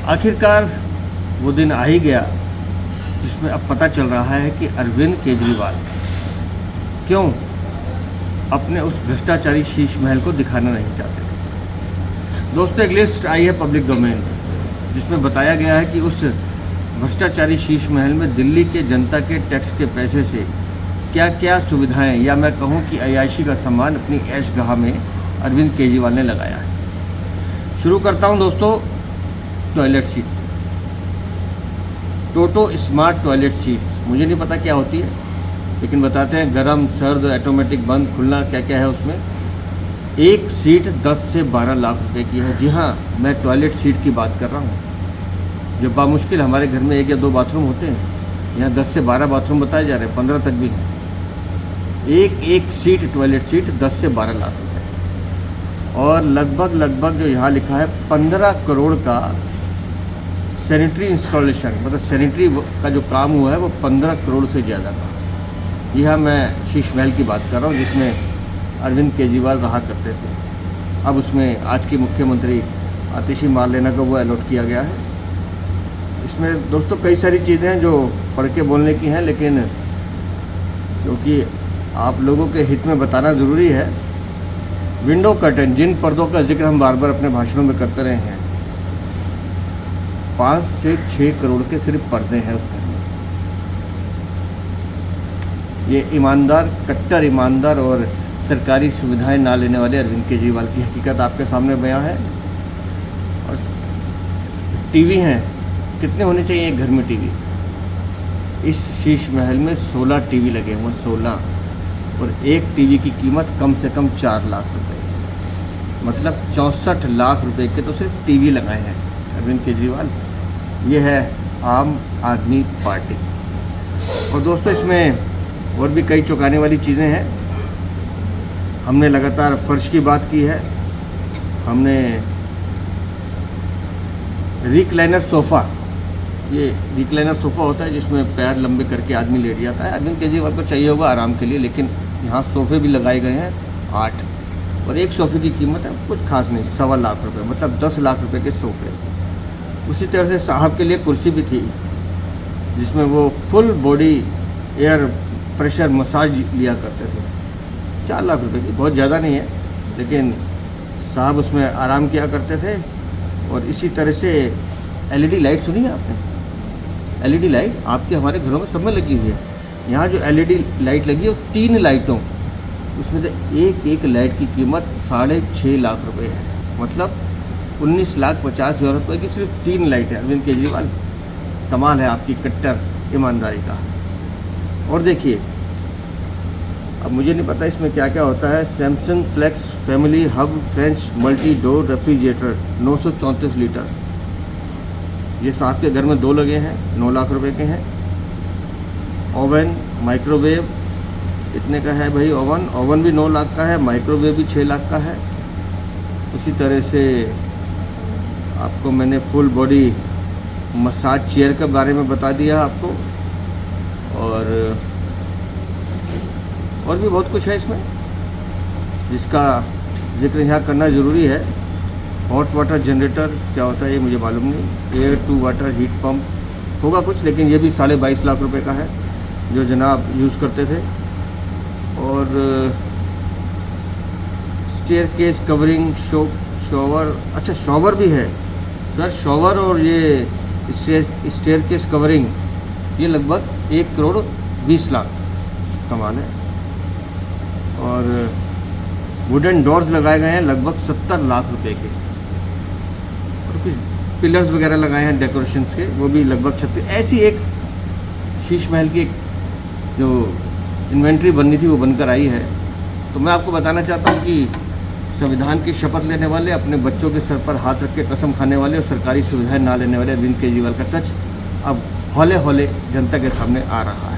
आखिरकार वो दिन आ ही गया जिसमें अब पता चल रहा है कि अरविंद केजरीवाल क्यों अपने उस भ्रष्टाचारी शीश महल को दिखाना नहीं चाहते थे। दोस्तों, एक लिस्ट आई है पब्लिक डोमेन में जिसमें बताया गया है कि उस भ्रष्टाचारी शीश महल में दिल्ली के जनता के टैक्स के पैसे से क्या क्या सुविधाएं या मैं कहूं कि अय्याशी का सामान अपनी ऐशगाह में अरविंद केजरीवाल ने लगाया है। शुरू करता हूं दोस्तों टॉयलेट सीट से। टोटो स्मार्ट टॉयलेट सीट्स, मुझे नहीं पता क्या होती है, लेकिन बताते हैं गरम सर्द ऑटोमेटिक बंद खुलना क्या क्या है उसमें। एक सीट 10 से 12 लाख रुपए की है। जी हाँ, मैं टॉयलेट सीट की बात कर रहा हूँ। जो बामुश्किल हमारे घर में 1 या 2 बाथरूम होते हैं, यहाँ 10 से 12 बाथरूम बताए जा रहे हैं, 15 तक भी हैं। एक सीट टॉयलेट सीट 10 से 12 लाख रुपए। और लगभग जो यहाँ लिखा है 15 करोड़ का सैनिटरी इंस्टॉलेशन, मतलब सैनिटरी का जो काम हुआ है वो 15 करोड़ से ज़्यादा का। जी हाँ, मैं शीश महल की बात कर रहा हूँ जिसमें अरविंद केजरीवाल रहा करते थे। अब उसमें आज के मुख्यमंत्री आतिशी मारलेना को वो अलॉट किया गया है। इसमें दोस्तों कई सारी चीज़ें हैं जो पढ़ के बोलने की हैं, लेकिन क्योंकि आप लोगों के हित में बताना ज़रूरी है। विंडो कर्टन, जिन पर्दों का जिक्र हम बार बार अपने भाषणों में करते रहे हैं, 5 से 6 करोड़ के सिर्फ पर्दे हैं उस घर में। ये ईमानदार, कट्टर ईमानदार और सरकारी सुविधाएं ना लेने वाले अरविंद केजरीवाल की हकीकत आपके सामने बयां है। और टीवी हैं, कितने होने चाहिए एक घर में टीवी? इस शीश महल में 16 टीवी लगे हुए हैं, 16, और एक टीवी की कीमत कम से कम 4 लाख रुपए, मतलब 64 लाख रुपए के तो सिर्फ टीवी लगाए हैं अरविंद केजरीवाल। ये है आम आदमी पार्टी। और दोस्तों, इसमें और भी कई चौंकाने वाली चीज़ें हैं। हमने लगातार फर्श की बात की है, हमने रिक्लाइनर सोफ़ा, ये रिक्लाइनर सोफ़ा होता है जिसमें पैर लंबे करके आदमी लेट जाता है। अरविंद केजरीवाल को चाहिए होगा आराम के लिए, लेकिन यहाँ सोफ़े भी लगाए गए हैं 8, और एक सोफ़े की कीमत है कुछ खास नहीं, 1.25 लाख रुपये, मतलब 10 लाख रुपये के सोफ़े। उसी तरह से साहब के लिए कुर्सी भी थी जिसमें वो full body air pressure massage लिया करते थे, 4 लाख रुपए की, बहुत ज़्यादा नहीं है, लेकिन साहब उसमें आराम किया करते थे। और इसी तरह से एलईडी लाइट सुनी है आपने? एलईडी लाइट आपके हमारे घरों में सब में लगी हुई है। यहाँ जो एलईडी लाइट लगी है वो 3 लाइटों, उसमें से एक लाइट की कीमत 6.5 लाख रुपए है, मतलब 19,50,000 रुपये की सिर्फ 3 लाइट है। अरविंद केजरीवाल, कमाल है आपकी कट्टर ईमानदारी का। और देखिए, अब मुझे नहीं पता इसमें क्या क्या होता है। Samsung flex family hub French multi door refrigerator 934 litre, ये साहब के घर में 2 लगे हैं, 9 लाख रुपए के हैं। ओवन माइक्रोवेव कितने का है भाई? ओवन भी 9 लाख का है, माइक्रोवेव भी 6 लाख का है। उसी तरह से आपको मैंने फुल बॉडी मसाज चेयर के बारे में बता दिया आपको, और भी बहुत कुछ है इसमें जिसका जिक्र यहाँ करना ज़रूरी है। हॉट वाटर जनरेटर क्या होता है ये मुझे मालूम नहीं। Air to water heat pump होगा कुछ, लेकिन ये भी 22.5 लाख रुपए का है जो जनाब यूज़ करते थे। और स्टेयर केस कवरिंग, शॉवर, अच्छा शॉवर भी है सर, शॉवर और ये स्टेयर केस कवरिंग, ये लगभग 1 करोड़ 20 लाख, कमाल है। और वुडन डोर्स लगाए गए हैं लगभग 70 लाख रुपए के, और कुछ पिलर्स वगैरह लगाए हैं डेकोरेशंस के, वो भी लगभग 36। ऐसी एक शीश महल की एक जो इन्वेंट्री बननी थी वो बनकर आई है। तो मैं आपको बताना चाहता हूँ कि संविधान की शपथ लेने वाले, अपने बच्चों के सर पर हाथ रख के कसम खाने वाले और सरकारी सुविधाएं ना लेने वाले अरविंद केजरीवाल का सच अब हौले हौले जनता के सामने आ रहा है।